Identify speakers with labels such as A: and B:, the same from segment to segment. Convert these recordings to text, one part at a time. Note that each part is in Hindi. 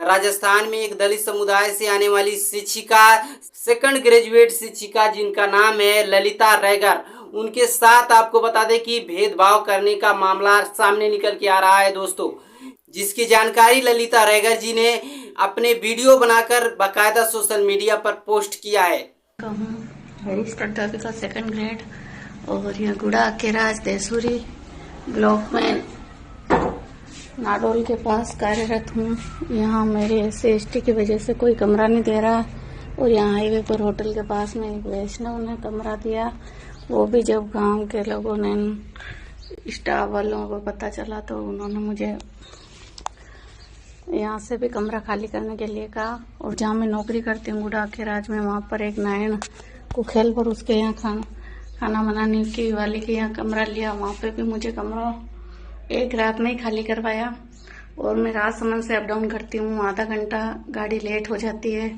A: राजस्थान में एक दलित समुदाय से आने वाली शिक्षिका, सेकंड ग्रेजुएट शिक्षिका जिनका नाम है ललिता रैगर, उनके साथ आपको बता दें कि भेदभाव करने का मामला सामने निकल के आ रहा है दोस्तों, जिसकी जानकारी ललिता रैगर जी ने अपने वीडियो बनाकर बाकायदा सोशल मीडिया पर पोस्ट किया है।
B: अध्यापिका सेकंड ग्रेड और यह गुड़ा के राज देसूरी ब्लॉक में नाडोल के पास कार्यरत हूँ। यहाँ मेरे SC/ST की वजह से कोई कमरा नहीं दे रहा और यहाँ हाईवे पर होटल के पास में एक वैष्णव ने कमरा दिया। वो भी जब गांव के लोगों ने, स्टाफ वालों को पता चला तो उन्होंने मुझे यहाँ से भी कमरा खाली करने के लिए कहा। और जहाँ मैं नौकरी करती हूँ गुड़ा के राज में, वहाँ पर एक नारायण कुखेल पर उसके यहाँ खाना बनाने की वाले के यहाँ कमरा लिया। वहाँ पे भी मुझे कमरा एक रात में ही खाली करवाया। और मैं राजसमंद से अप डाउन करती हूँ, आधा घंटा गाड़ी लेट हो जाती है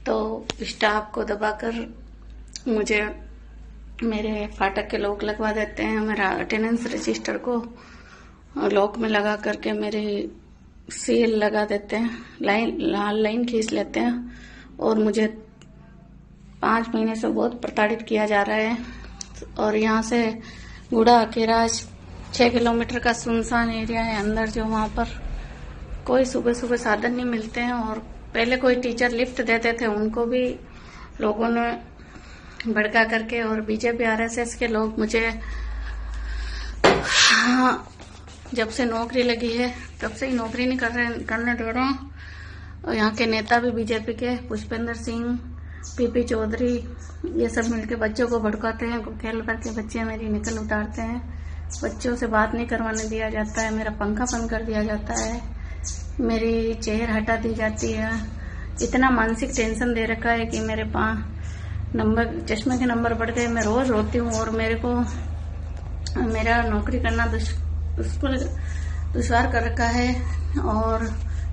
B: तो स्टाफ को दबाकर मुझे मेरे फाटक के लॉक लगवा देते हैं। मेरा अटेंडेंस रजिस्टर को लॉक में लगा करके मेरे सील लगा देते हैं, लाल लाइन खींच लेते हैं। और मुझे 5 महीने से बहुत प्रताड़ित किया जा रहा है। और यहाँ से गुड़ा के राज 6 किलोमीटर का सुनसान एरिया है अंदर, जो वहाँ पर कोई सुबह सुबह साधन नहीं मिलते हैं। और पहले कोई टीचर लिफ्ट देते थे, उनको भी लोगों ने भड़का करके, और बीजेपी RSS के लोग मुझे जब से नौकरी लगी है तब से ही नौकरी नहीं करने दे रहे हैं। और यहाँ के नेता भी बीजेपी के, पुष्पेंद्र सिंह, PP चौधरी, ये सब मिलके बच्चों को भड़काते हैं। खेल करके बच्चे मेरी निकल उतारते हैं, बच्चों से बात नहीं करवाने दिया जाता है, मेरा पंखा बंद कर दिया जाता है, मेरी चेयर हटा दी जाती है। इतना मानसिक टेंशन दे रखा है कि मेरे चश्मे के नंबर बढ़ गए। मैं रोज रोती हूँ और मेरे को मेरा नौकरी करना दुश्वार कर रखा है। और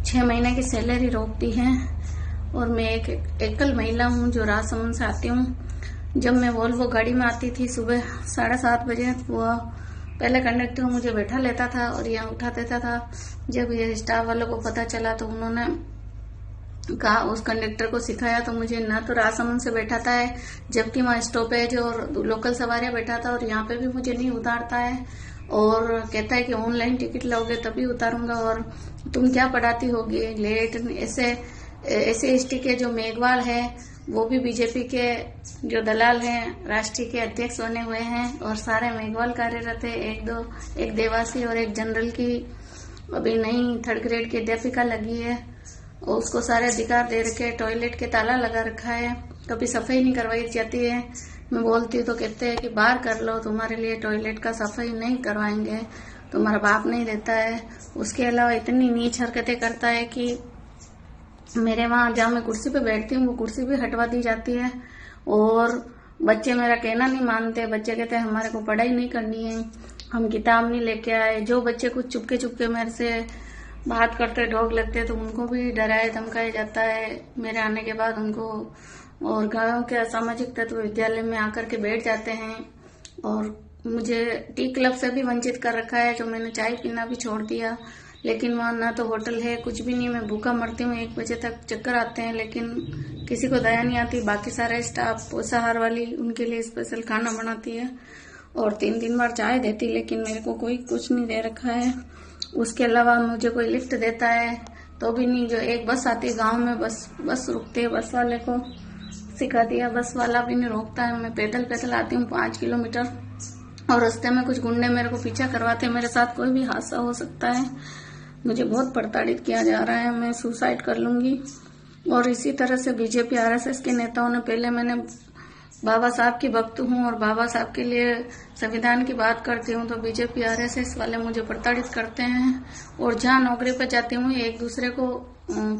B: 6 महीने की सैलरी रोकती है। और मैं एक एकल महिला हूँ जो राजसमंद से आती हूँ। जब मैं वोल्वो गाड़ी में आती थी सुबह 7:30 बजे, वो पहले कंडक्टर मुझे बैठा लेता था और यहाँ उठा देता था। जब ये स्टाफ वालों को पता चला तो उन्होंने कहा, उस कंडक्टर को सिखाया तो मुझे न तो राजसमंद से बैठाता है, जबकि वहाँ स्टॉपेज और लोकल सवारियां बैठाता, और यहाँ पे भी मुझे नहीं उतारता है। और कहता है कि ऑनलाइन टिकट लोगे तभी उतारूंगा, और तुम क्या पढ़ाती होगी लेट। SC/ST के जो मेघवाल है वो भी बीजेपी के जो दलाल हैं, राष्ट्रीय के अध्यक्ष बने हुए हैं, और सारे मेघवाल कार्यरत है। एक देवासी और एक जनरल की अभी नई 3rd ग्रेड की अध्यापिका लगी है, और उसको सारे अधिकार दे रखे। टॉयलेट के ताला लगा रखा है, कभी सफाई नहीं करवाई जाती है। मैं बोलती हूँ तो कहते हैं कि बाहर कर लो, तुम्हारे लिए टॉयलेट का सफाई नहीं करवाएंगे, तुम्हारा बाप नहीं देता है। उसके अलावा इतनी नीच हरकतें करता है कि मेरे वहाँ जहाँ मैं कुर्सी पे बैठती हूँ वो कुर्सी भी हटवा दी जाती है। और बच्चे मेरा कहना नहीं मानते, बच्चे कहते हैं हमारे को पढ़ाई नहीं करनी है, हम किताब नहीं लेके आए। जो बच्चे कुछ चुपके मेरे से बात करते, ढोक लगते, तो उनको भी डराया धमकाया जाता है मेरे आने के बाद उनको। और गाँव के असामाजिक तत्व विद्यालय में आकर के बैठ जाते हैं। और मुझे टी क्लब से भी वंचित कर रखा है, जो मैंने चाय पीना भी छोड़ दिया। लेकिन वहाँ ना तो होटल है, कुछ भी नहीं, मैं भूखा मरती हूँ। 1 बजे तक चक्कर आते हैं, लेकिन किसी को दया नहीं आती। बाकी सारा स्टाफ पोषाहार वाली उनके लिए स्पेशल खाना बनाती है और 3 बार चाय देती, लेकिन मेरे को कोई कुछ नहीं दे रखा है। उसके अलावा मुझे कोई लिफ्ट देता है तो भी नहीं। जो एक बस आती है गाँव में, बस रुकती है, बस वाले को सिखा दिया, बस वाला भी नहीं रोकता है। मैं पैदल आती हूँ 5 किलोमीटर, और रास्ते में कुछ गुंडे मेरे को पीछा करवाते हैं। मेरे साथ कोई भी हादसा हो सकता है। मुझे बहुत प्रताड़ित किया जा रहा है, मैं सुसाइड कर लूंगी। और इसी तरह से बीजेपी RSS के नेताओं ने, पहले मैंने बाबा साहब की भक्त हूँ और बाबा साहब के लिए संविधान की बात करती हूँ, तो बीजेपी RSS वाले मुझे प्रताड़ित करते हैं। और जहाँ नौकरी पर जाती हूँ एक दूसरे को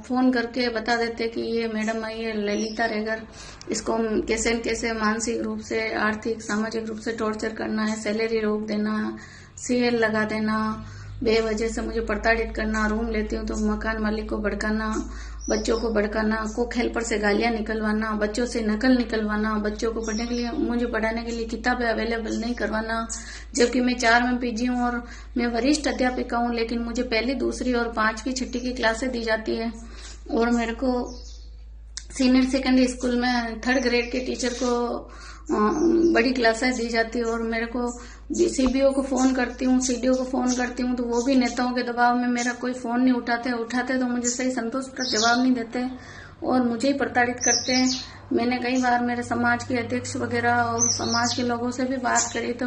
B: फोन करके बता देते कि ये मैडम आई है ललिता रैगर, इसको कैसे न कैसे मानसिक रूप से, आर्थिक, सामाजिक रूप से टॉर्चर करना है, सैलरी रोक देना, CL लगा देना, बेवजह से मुझे प्रताड़ित करना। रूम लेती हूँ तो मकान मालिक को भड़काना, बच्चों को भड़काना, कुक हेल्पर से गालियां निकलवाना, बच्चों से नकल निकलवाना, बच्चों को पढ़ने के लिए, मुझे पढ़ाने के लिए किताबें अवेलेबल नहीं करवाना। जबकि मैं 4 में PG हूँ और मैं वरिष्ठ अध्यापिका हूँ, लेकिन मुझे पहली, दूसरी और 5वीं, 6ठी की क्लासें दी जाती है। और मेरे को सीनियर सेकेंडरी स्कूल में 3rd ग्रेड के टीचर को बड़ी क्लासें दी जाती है और मेरे को सीबीओ को फोन करती हूँ, सीडीओ को फोन करती हूँ, तो वो भी नेताओं के दबाव में मेरा कोई फोन नहीं उठाते तो मुझे सही संतोषप्रद जवाब नहीं देते और मुझे ही प्रताड़ित करते हैं। मैंने कई बार मेरे समाज के अध्यक्ष वगैरह और समाज के लोगों से भी बात करी तो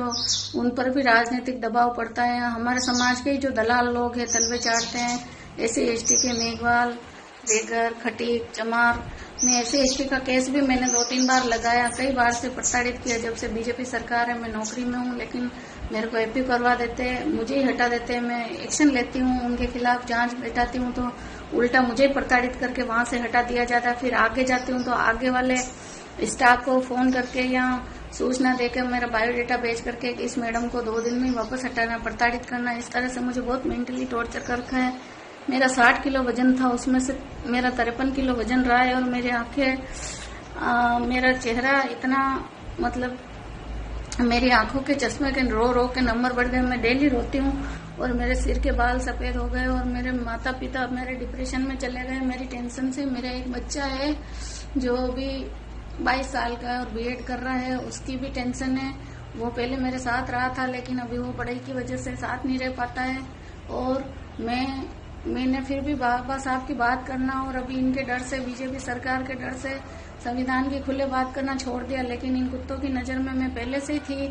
B: उन पर भी राजनीतिक दबाव पड़ता है। हमारे समाज के ही जो दलाल लोग हैं तलवे चाटते हैं, SC ST के मेघवाल, रेगर, खटीक, चमार में SC ST का केस भी मैंने 2-3 बार लगाया, कई बार से प्रताड़ित किया। जब से बीजेपी सरकार है मैं नौकरी में हूँ, लेकिन मेरे को एपी करवा देते हैं, मुझे ही हटा देते हैं। मैं एक्शन लेती हूँ, उनके खिलाफ जांच बैठाती हूँ तो उल्टा मुझे ही प्रताड़ित करके वहां से हटा दिया जाता है। फिर आगे जाती हूँ तो आगे वाले स्टाफ को फोन करके या सूचना देकर मेरा बायोडेटा भेज करके इस मैडम को 2 दिन में वापस हटाना, प्रताड़ित करना, इस तरह से मुझे बहुत मेंटली टॉर्चर कर रखा है। मेरा 60 किलो वजन था, उसमें से मेरा 53 किलो वजन रहा है और मेरी आंखें, मेरा चेहरा इतना, मतलब मेरी आंखों के चश्मे के रो के नंबर बढ़ गए। मैं डेली रोती हूँ और मेरे सिर के बाल सफेद हो गए और मेरे माता पिता मेरे डिप्रेशन में चले गए मेरी टेंशन से। मेरा एक बच्चा है जो भी 22 साल का है और बीएड कर रहा है, उसकी भी टेंशन है। वो पहले मेरे साथ रहा था लेकिन अभी वो पढ़ाई की वजह से साथ नहीं रह पाता है। और मैंने फिर भी बाबा साहब की बात करना और अभी इनके डर से, बीजेपी सरकार के डर से संविधान की खुले बात करना छोड़ दिया। लेकिन इन कुत्तों की नजर में मैं पहले से ही थी